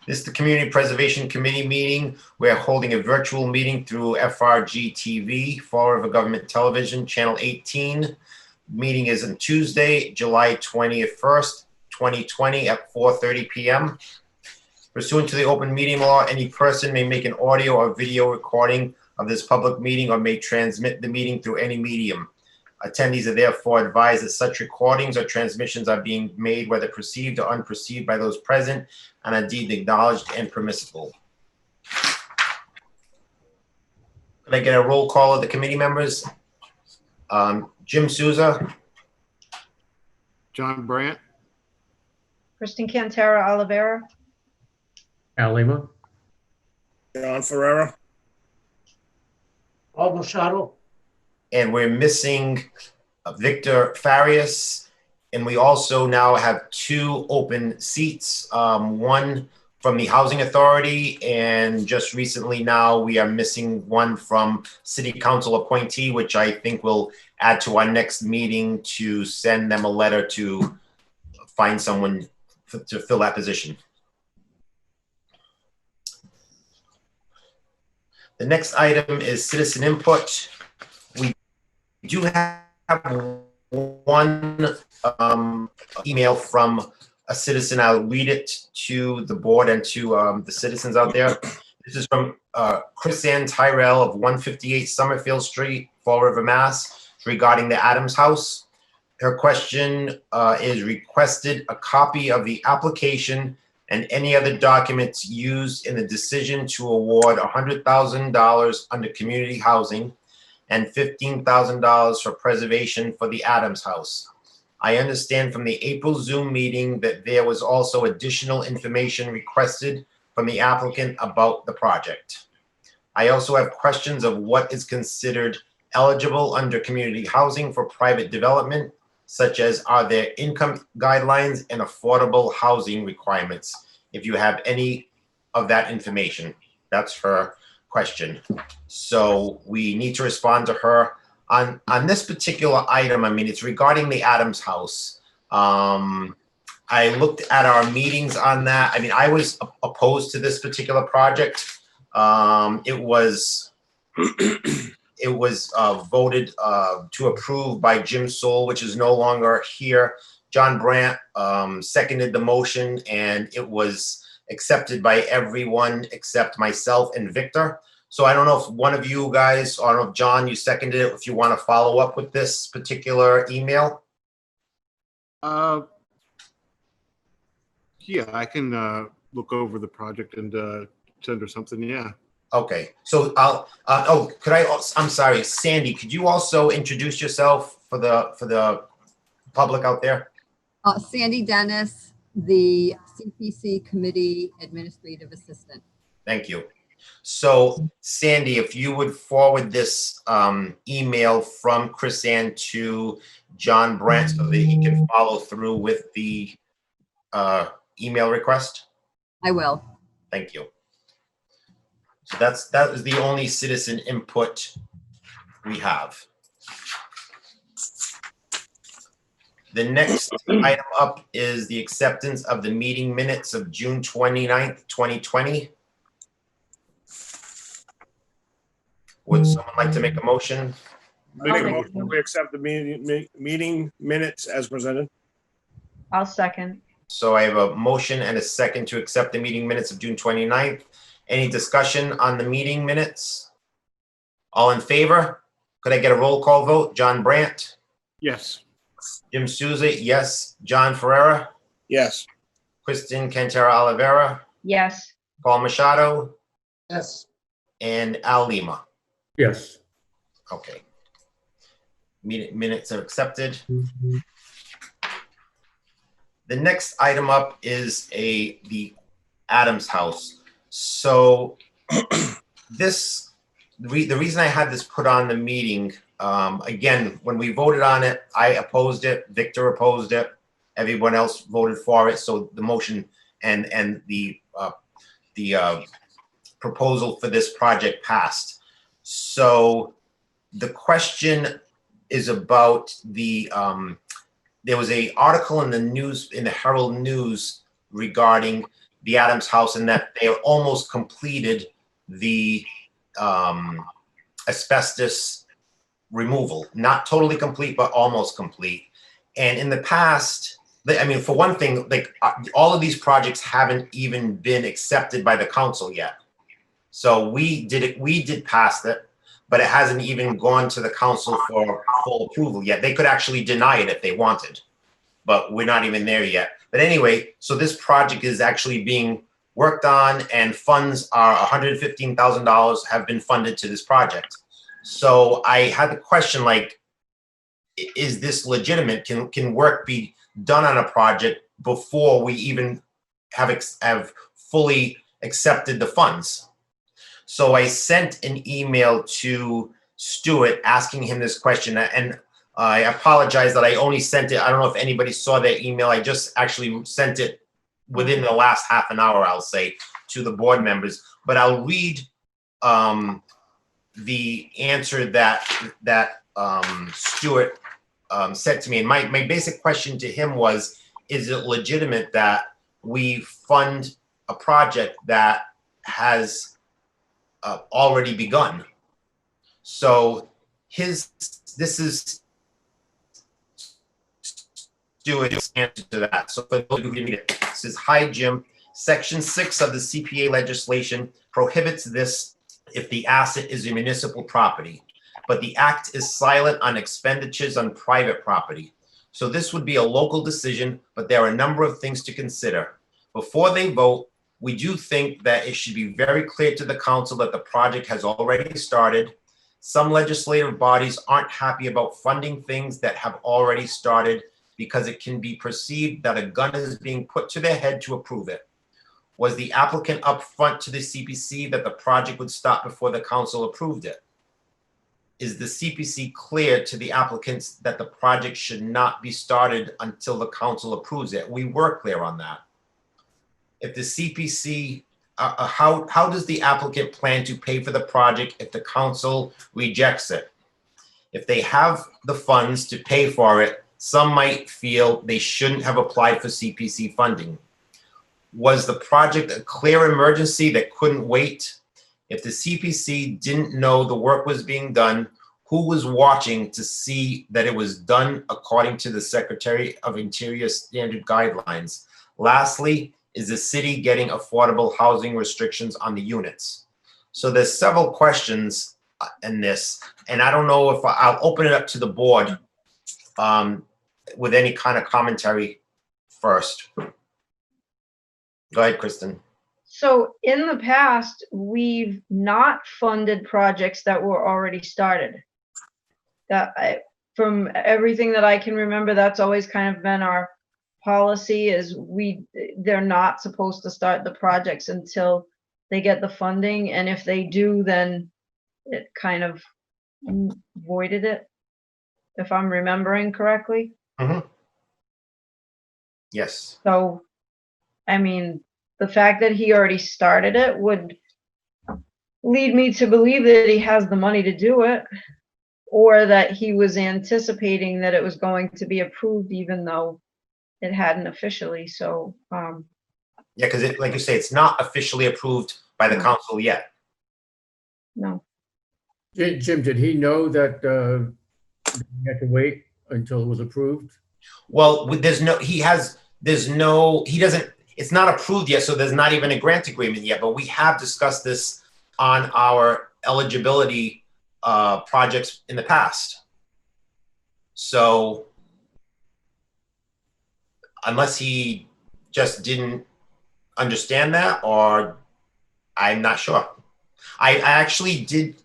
This is the Community Preservation Committee meeting. We're holding a virtual meeting through FRG TV, Fall River Government Television, Channel 18. Meeting is on Tuesday, July 21st, 2020 at 4:30 p.m. Pursuant to the open meeting law, any person may make an audio or video recording of this public meeting or may transmit the meeting through any medium. Attendees are therefore advised that such recordings or transmissions are being made, whether perceived or unperceived by those present, and are deemed acknowledged and permissible. Could I get a roll call of the committee members? Jim Souza. John Brandt. Kristen Cantera Oliveira. Al Lima. John Ferrera. Paul Machado. And we're missing Victor Farias. And we also now have 2 open seats, one from the Housing Authority, and just recently now we are missing one from City Council appointee, which I think will add to our next meeting to send them a letter to find someone to fill that position. The next item is citizen input. We do have one email from a citizen. I'll read it to the board and to the citizens out there. This is from Chris Ann Tyrell of 158 Summerfield Street, Fall River, Mass, regarding the Adams House. Her question is requested a copy of the application and any other documents used in the decision to award $100,000 under community housing and $15,000 for preservation for the Adams House. I understand from the April Zoom meeting that there was also additional information requested from the applicant about the project. I also have questions of what is considered eligible under community housing for private development, such as are there income guidelines and affordable housing requirements? If you have any of that information, that's her question. So we need to respond to her. On this particular item, I mean, it's regarding the Adams House. I looked at our meetings on that. I mean, I was opposed to this particular project. It was voted to approve by Jim Soul, which is no longer here. John Brandt seconded the motion, and it was accepted by everyone except myself and Victor. So I don't know if one of you guys, or I don't know if John, you seconded it, if you want to follow up with this particular email. Yeah, I can look over the project and send her something. Yeah. Okay, so I'll. I'm sorry, Sandy. Could you also introduce yourself for the public out there? Sandy Dennis, the CPC Committee Administrative Assistant. Thank you. So, Sandy, if you would forward this email from Chris Ann to John Brandt so that he can follow through with the email request. I will. Thank you. So that is the only citizen input we have. The next item up is the acceptance of the meeting minutes of June 29th, 2020. Would someone like to make a motion? Make a motion. We accept the meeting minutes as presented. I'll second. So I have a motion and a second to accept the meeting minutes of June 29th. Any discussion on the meeting minutes? All in favor? Could I get a roll call vote? John Brandt? Yes. Jim Souza, yes. John Ferrera? Yes. Kristen Cantera Oliveira? Yes. Paul Machado? Yes. And Al Lima? Yes. Okay. Minutes are accepted. The next item up is the Adams House. So the reason I had this put on the meeting, again, when we voted on it, I opposed it, Victor opposed it, everyone else voted for it. So the motion and the proposal for this project passed. So the question is about there was a article in the news, in the Herald News, regarding the Adams house and that they almost completed the asbestos removal. Not totally complete, but almost complete. And in the past, I mean, for one thing, like all of these projects haven't even been accepted by the council yet. So we did pass it, but it hasn't even gone to the council for full approval yet. They could actually deny it if they wanted, but we're not even there yet. But anyway, so this project is actually being worked on and funds are $115,000 have been funded to this project. So I had the question, like, is this legitimate? Can work be done on a project before we even have fully accepted the funds? So I sent an email to Stuart asking him this question, and I apologize that I only sent it. I don't know if anybody saw that email. I just actually sent it within the last half an hour, I'll say, to the board members. But I'll read the answer that Stuart said to me. And my basic question to him was, is it legitimate that we fund a project that has already begun? So this is Stuart's answer to that. So for those who didn't read it, it says, "Hi, Jim. Section 6 of the CPA legislation prohibits this if the asset is a municipal property, but the act is silent on expenditures on private property. So this would be a local decision, but there are a number of things to consider. Before they vote, we do think that it should be very clear to the council that the project has already started. Some legislative bodies aren't happy about funding things that have already started because it can be perceived that a gun is being put to their head to approve it. Was the applicant upfront to the CPC that the project would stop before the council approved it? Is the CPC clear to the applicants that the project should not be started until the council approves it? We were clear on that. If the CPC, how does the applicant plan to pay for the project if the council rejects it? If they have the funds to pay for it, some might feel they shouldn't have applied for CPC funding. Was the project a clear emergency that couldn't wait? If the CPC didn't know the work was being done, who was watching to see that it was done according to the Secretary of Interior standard guidelines? Lastly, is the city getting affordable housing restrictions on the units? So there's several questions in this, and I don't know if I'll open it up to the board with any kind of commentary first. Go ahead, Kristen. So in the past, we've not funded projects that were already started. From everything that I can remember, that's always kind of been our policy, is they're not supposed to start the projects until they get the funding. And if they do, then it kind of voided it, if I'm remembering correctly. Mm-hmm. Yes. So, I mean, the fact that he already started it would lead me to believe that he has the money to do it, or that he was anticipating that it was going to be approved even though it hadn't officially. So, yeah, because like you say, it's not officially approved by the council yet. no. Jim, did he know that he had to wait until it was approved? Well, it's not approved yet, so there's not even a grant agreement yet, but we have discussed this on our eligibility projects in the past. So unless he just didn't understand that, or I'm not sure. I actually did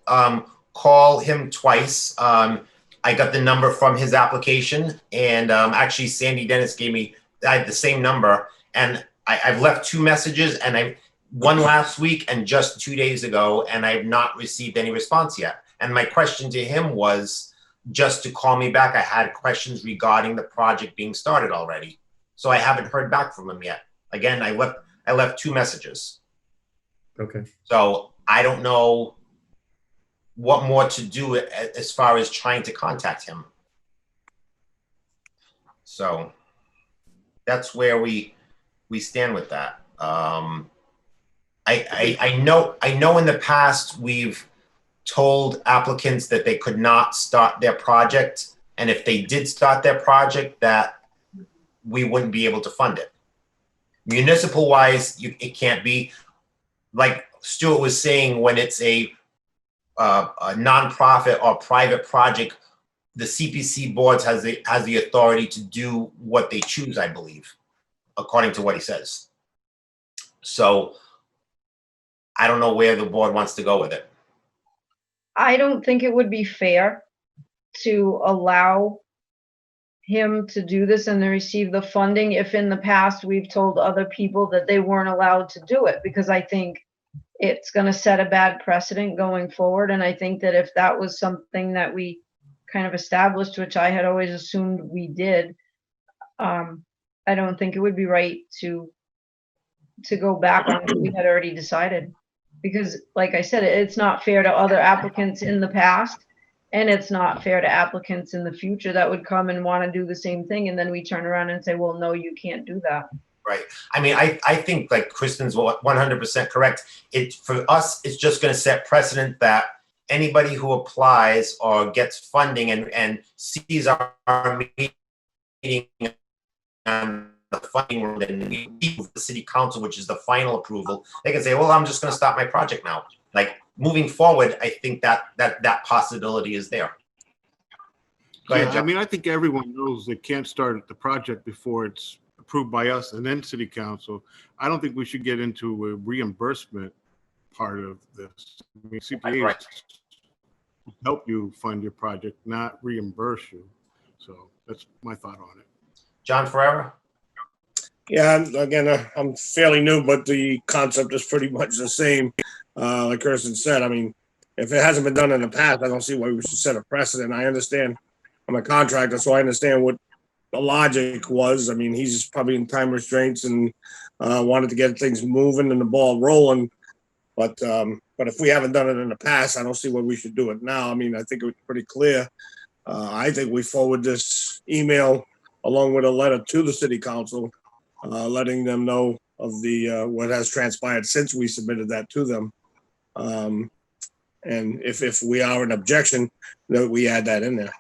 call him twice. I got the number from his application, and actually Sandy Dennis gave me the same number, and I've left 2 messages, and one last week and just 2 days ago, and I've not received any response yet. And my question to him was just to call me back. I had questions regarding the project being started already. So I haven't heard back from him yet. Again, I left 2 messages. Okay. So I don't know what more to do as far as trying to contact him. So that's where we stand with that. I know in the past we've told applicants that they could not start their project, and if they did start their project, that we wouldn't be able to fund it. Municipal wise, it can't be. Like Stuart was saying, when it's a nonprofit or private project, the CPC boards has the authority to do what they choose, I believe, according to what he says. So I don't know where the board wants to go with it. I don't think it would be fair to allow him to do this and to receive the funding if in the past we've told other people that they weren't allowed to do it, because I think it's going to set a bad precedent going forward. And I think that if that was something that we kind of established, which I had always assumed we did, I don't think it would be right to go back on what we had already decided. Because like I said, it's not fair to other applicants in the past, and it's not fair to applicants in the future that would come and want to do the same thing. And then we turn around and say, well, no, you can't do that. Right. I mean, I think like Kristen's 100% correct. For us, it's just going to set precedent that anybody who applies or gets funding and sees our meeting on the funding room and we meet with the city council, which is the final approval, they can say, well, I'm just going to stop my project now. Like moving forward, I think that possibility is there. Go ahead, Yeah, I John. mean, I think everyone knows they can't start the project before it's approved by us and then city council. I don't think we should get into a reimbursement part of this. I mean, CPAs Right. help you fund your project, not reimburse you. So that's my thought on it. John Ferrera? Yeah, again, I'm fairly new, but the concept is pretty much the same. Like Kirsten said, I mean, if it hasn't been done in the past, I don't see why we should set a precedent. I understand, I'm a contractor, so I understand what the logic was. I mean, he's probably in time restraints and wanted to get things moving and the ball rolling. But if we haven't done it in the past, I don't see why we should do it now. I mean, I think it was pretty clear. I think we forward this email along with a letter to the city council, letting them know of the what has transpired since we submitted that to them. And if we are an objection, that we add that in there.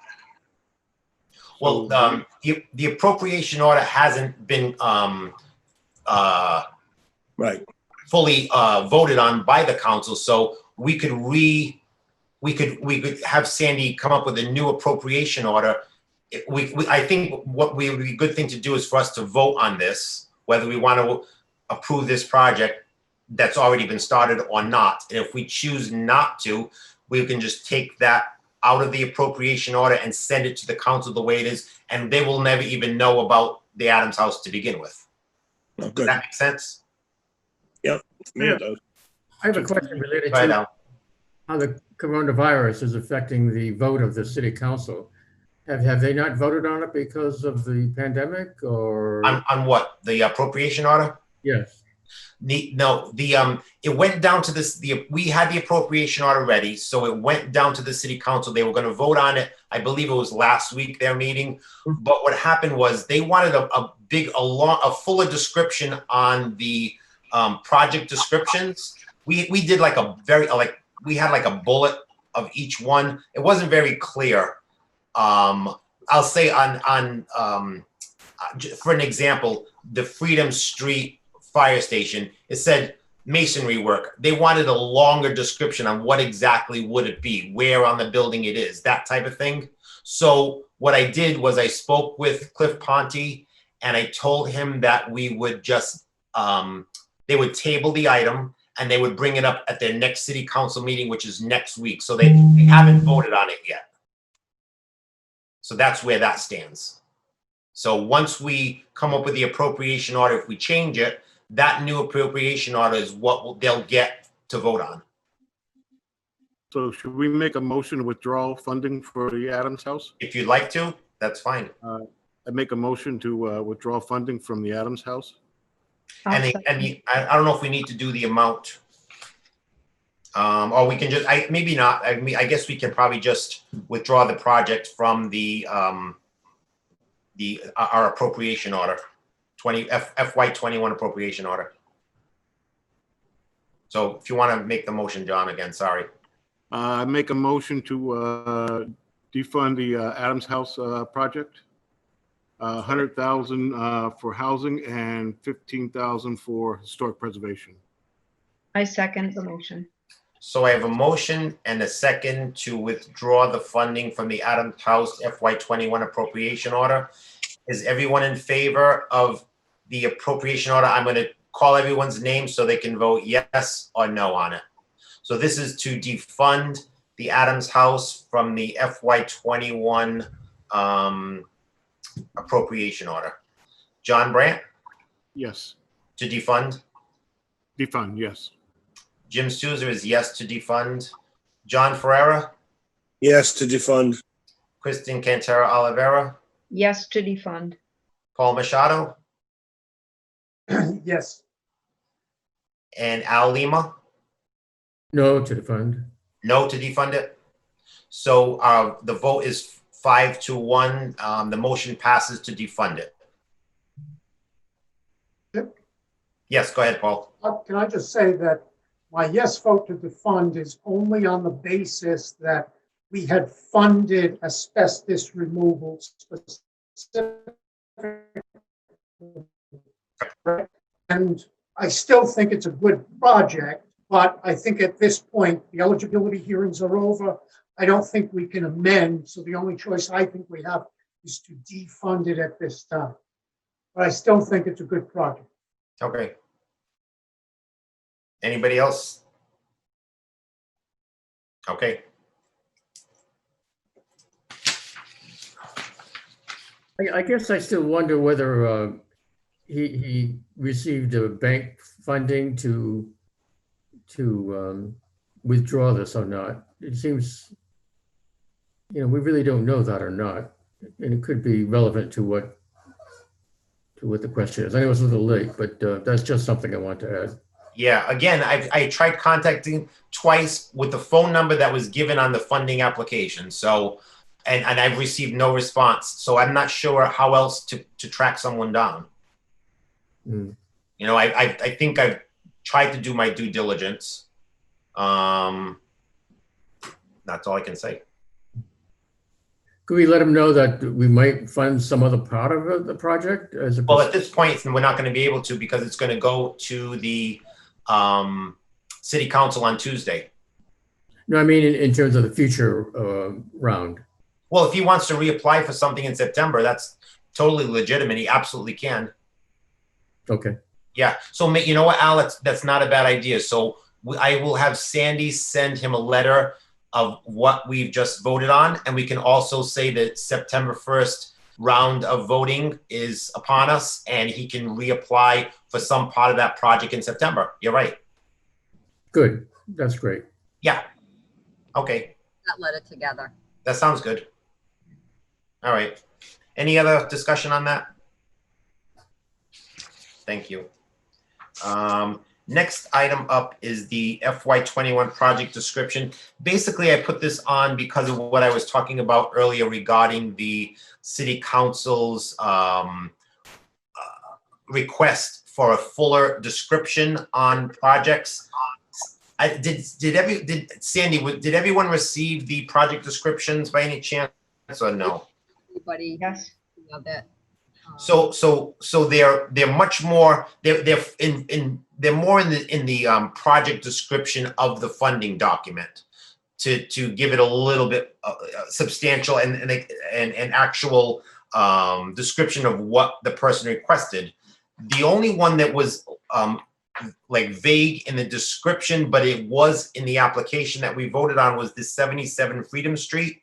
Well, the appropriation order hasn't been Right. fully voted on by the council, so we could have Sandy come up with a new appropriation order. I think what would be a good thing to do is for us to vote on this, whether we want to approve this project that's already been started or not. And if we choose not to, we can just take that out of the appropriation order and send it to the council the way it is, and they will never even know about the Adams House to begin with. Oh, Does good. that make sense? Yep. Me, it does. I have a question related Go ahead, to Al. how the coronavirus is affecting the vote of the city council. Have they not voted on it because of the pandemic or? On what? The appropriation order? Yes. No, it went down to this, we had the appropriation order ready, so it went down to the city council. They were gonna vote on it. I believe it was last week, their meeting. But what happened was they wanted a fuller description on the project descriptions. We did like we had like a bullet of each one. It wasn't very clear. I'll say for an example, the Freedom Street fire station, it said masonry work. They wanted a longer description on what exactly would it be, where on the building it is, that type of thing. So what I did was I spoke with Cliff Ponte and I told him that we would just, they would table the item and they would bring it up at their next city council meeting, which is next week. So they haven't voted on it yet. So that's where that stands. So once we come up with the appropriation order, if we change it, that new appropriation order is what they'll get to vote on. So should we make a motion to withdraw funding for the Adams House? If you'd like to, that's fine. I make a motion to withdraw funding from the Adams House. I'll I don't know if we need to do the amount. Or we can just, maybe not. I mean, I guess we can probably just withdraw the project from our appropriation order, FY21 appropriation order. So if you want to make the motion, John, again, sorry. I make a motion to defund the Adams House project. 100,000 for housing and 15,000 for historic preservation. I second the motion. So I have a motion and a second to withdraw the funding from the Adams House FY21 appropriation order. Is everyone in favor of the appropriation order? I'm going to call everyone's name so they can vote yes or no on it. So this is to defund the Adams House from the FY21 appropriation order. John Brandt, Yes. to defund. Defund, yes. Jim Souza is yes to defund. John Ferreira, Yes, to defund. Kristen Cantera Oliveira, Yes to defund. Paul Machado, Yes, and Al Lima. No to the fund. No to defund it. So the vote is 5-1. The motion passes to defund it. Yep. Yes, go ahead, Paul. can I just say that my yes vote to defund is only on the basis that we had funded asbestos removal specifically. And I still think it's a good project, but I think at this point, the eligibility hearings are over. I don't think we can amend, so the only choice I think we have is to defund it at this time. But I still think it's a good project. Okay. Anybody else? Okay. I guess I still wonder whether he received a bank funding to withdraw this or not. It seems, we really don't know that or not, and it could be relevant to what the question is. I know it's a little late, but that's just something I want to add. Yeah, again, I tried contacting twice with the phone number that was given on the funding application. So, and I've received no response. So I'm not sure how else to track someone down. Mm. I think I've tried to do my due diligence. That's all I can say. Could we let him know that we might fund some other part of the project as a? Well, at this point, we're not going to be able to because it's going to go to the city council on Tuesday. No, I mean in terms of the future round. Well, if he wants to reapply for something in September, that's totally legitimate. He absolutely can. Okay. Yeah. So, you know what, Alex? That's not a bad idea. So I will have Sandy send him a letter of what we've just voted on. And we can also say that September 1st round of voting is upon us and he can reapply for some part of that project in September. You're right. Good. That's great. Yeah. Okay. That letter together. That sounds good. All right. Any other discussion on that? Thank you. Next item up is the FY21 project description. Basically, I put this on because of what I was talking about earlier regarding the city council's request for a fuller description on projects. Did everyone receive the project descriptions by any chance or no? Everybody, Yes. that. So they're much more they're more in the project description of the funding document to give it a little bit substantial and actual description of what the person requested. The only one that was like vague in the description, but it was in the application that we voted on was the 77 Freedom Street.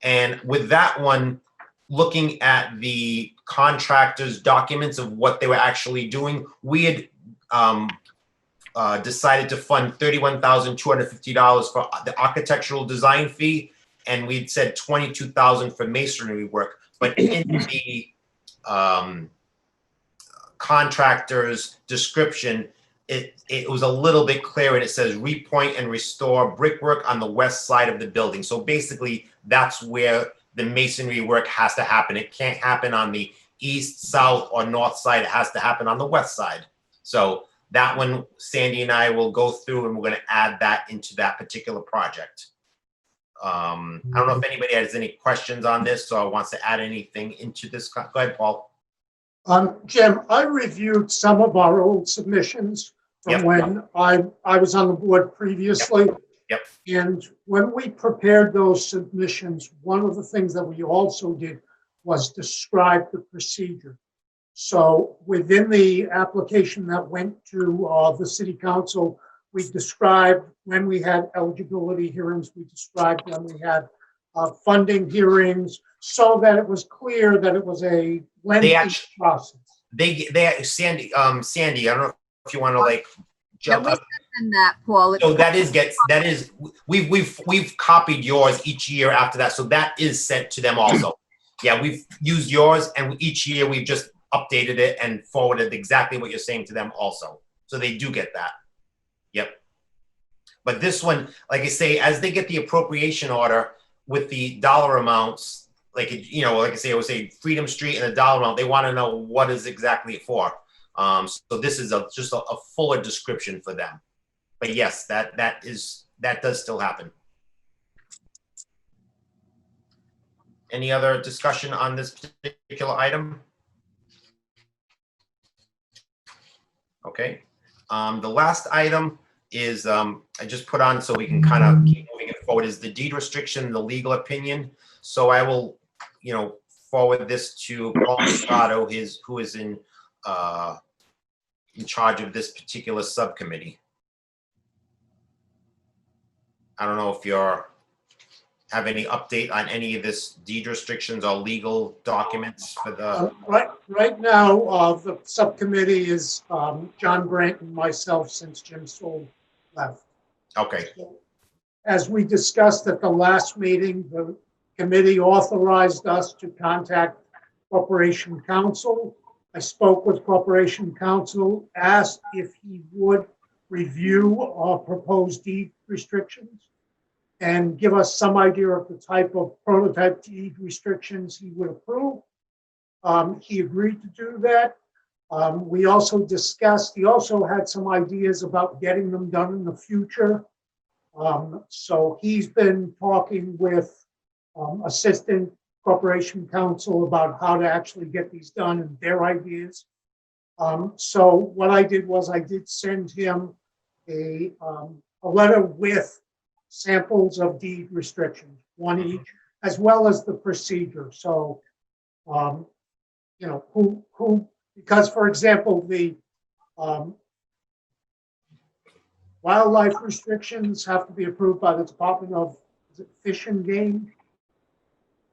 And with that one, looking at the contractor's documents of what they were actually doing, we had decided to fund $31,250 for the architectural design fee, and we'd said $22,000 for masonry work. But in the contractor's description, it was a little bit clearer, and it says repoint and restore brickwork on the west side of the building. So basically, that's where the masonry work has to happen. It can't happen on the east, south, or north side. It has to happen on the west side. So That one, Sandy and I will go through and we're gonna add that into that particular project. I don't know if anybody has any questions on this or wants to add anything into this. Go ahead, Paul. Jim, I reviewed some of our old submissions from Yep. when I was on the board previously. Yep. And when we prepared those submissions, one of the things that we also did was describe the procedure. So within the application that went to the city council, we described when we had eligibility hearings, we described when we had funding hearings, so that it was clear that it was a lengthy process. Sandy, I don't know if you want to like jump Yeah, we up. sent that, Paul. So that is we've copied yours each year after that. So that is sent to them also. Yeah, we've used yours, and each year we've just updated it and forwarded exactly what you're saying to them also. So they do get that. Yep. But this one, like I say, as they get the appropriation order with the dollar amounts, like, you know, like I say, it was a Freedom Street and a dollar amount, they want to know what is exactly it for. So this is just a fuller description for them. But yes, that does still happen. Any other discussion on this particular item? Okay. The last item is I just put on so we can kind of keep moving it forward is the deed restriction, the legal opinion. So I will, you know, forward this to Paul Moscato, who is in charge of this particular subcommittee. I don't know if have any update on any of this deed restrictions or legal documents for the. Right now, the subcommittee is John Grant and myself, since Jim Stoll left. Okay. As we discussed at the last meeting, the committee authorized us to contact Corporation Counsel. I spoke with Corporation Counsel, asked if he would review our proposed deed restrictions and give us some idea of the type of prototype deed restrictions he would approve. He agreed to do that. We also discussed, he also had some ideas about getting them done in the future. So he's been talking with Assistant Corporation Counsel about how to actually get these done and their ideas. So what I did was I did send him a letter with samples of deed restrictions, one each, as well as the procedure. So, you know, because for example, the wildlife restrictions have to be approved by the Department of Fish and Game.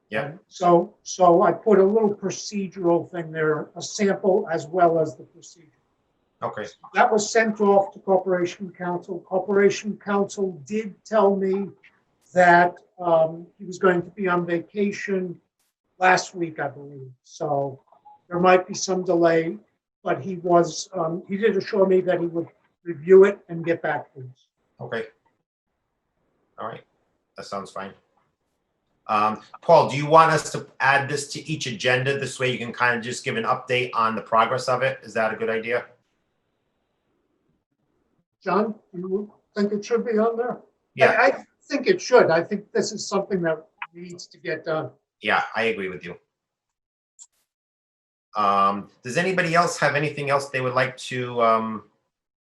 Yeah. So I put a little procedural thing there, a sample as well as the procedure. Okay. That was sent off to Corporation Counsel. Corporation Counsel did tell me that he was going to be on vacation last week, I believe. So there might be some delay, but he did assure me that he would review it and get back to us. Okay. All right. That sounds fine. Paul, do you want us to add this to each agenda? This way you can kind of just give an update on the progress of it. Is that a good idea? John, do you think it should be on there? Yeah. I think it should. I think this is something that needs to get done. Yeah, I agree with you. Does anybody else have anything else they would like to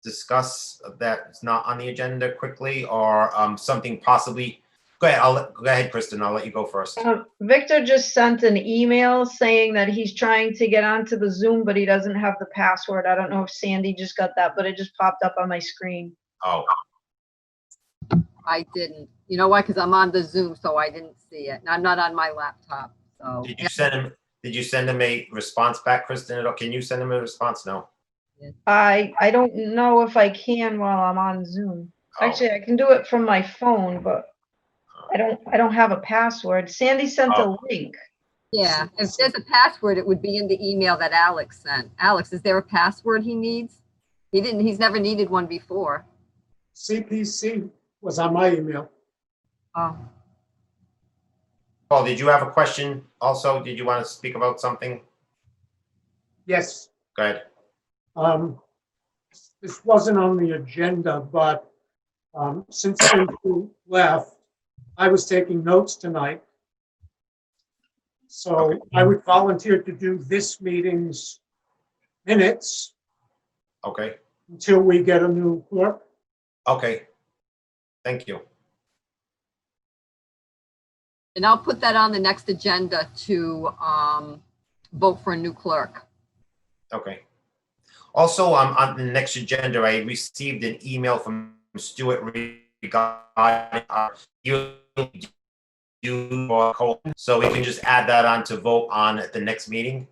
discuss that's not on the agenda quickly, or something possibly? Go ahead. Go ahead, Kristen. I'll let you go first. Victor just sent an email saying that he's trying to get onto the Zoom, but he doesn't have the password. I don't know if Sandy just got that, but it just popped up on my screen. Oh, I didn't. You know why? Because I'm on the Zoom, so I didn't see it. And I'm not on my laptop. So did you send him a response back, Kristen? Can you send him a response? No. I don't know if I can while I'm on Zoom. Oh. Actually, I can do it from my phone, but I don't have a password. Sandy sent a link. yeah, if there's a password, it would be in the email that Alex sent. Alex, is there a password he needs? He's never needed one before. CPC was on my email. Oh, Paul, did you have a question also? Did you want to speak about something? Yes. Go ahead. this wasn't on the agenda, but since you left, I was taking notes tonight. So I would volunteer to do this meeting's minutes Okay, until we get a new clerk. okay. Thank you. And I'll put that on the next agenda to vote for a new clerk. Okay. Also, on the next agenda, I received an email from Stuart regarding our so we can just add that on to vote on at the next meeting.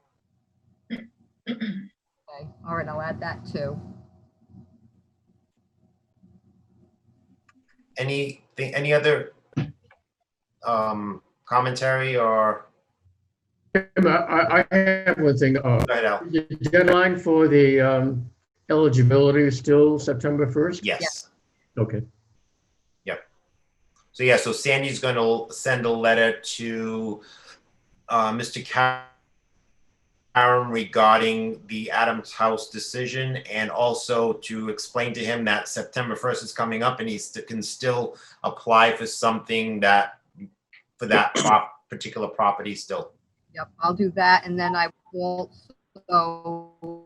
Okay, all right, I'll add that too. Any other commentary or? I have one thing. Go ahead, Al. The deadline for the eligibility is still September 1st? Yes. Okay. So yeah, so Sandy's going to send a letter to Mr. Karam regarding the Adams House decision, and also to explain to him that September 1st is coming up and he can still apply for something for that particular property still. Yep, I'll do that. And then I will also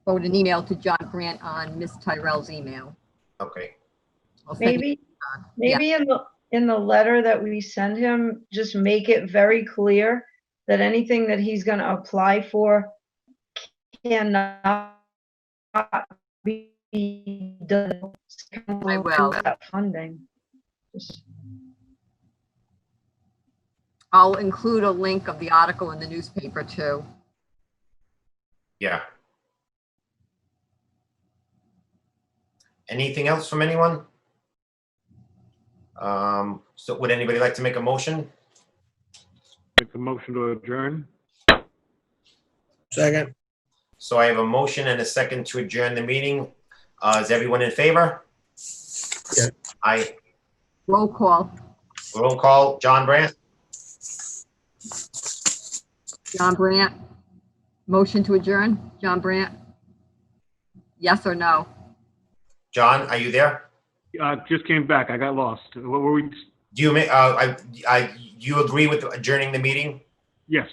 forward an email to John Grant on Miss Tyrell's email. Okay. I'll send Maybe, it to John. Yeah. maybe in the letter that we send him, just make it very clear that anything that he's gonna apply for cannot be done. I will. That funding. Just- I'll include a link of the article in the newspaper too. Yeah. Anything else from anyone? So would anybody like to make a motion? Make a motion to adjourn. Second. So I have a motion and a second to adjourn the meeting. Is everyone in favor? Yeah. Aye. Roll call. Roll call. John Brandt? John Brandt. Motion to adjourn. John Brandt. Yes or no? John, are you there? Just came back. I got lost. What were we? Do you, you agree with adjourning the meeting? Yes.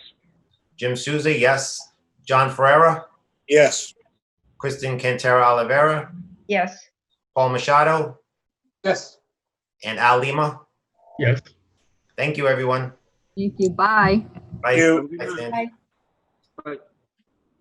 Jim Souza, yes. John Ferreira? Yes. Kristen Cantera Oliveira? Yes. Paul Machado? Yes. And Al Lima? Yes. Thank you, everyone. Thank you. Bye. Bye. You. Bye, Sandy. Bye.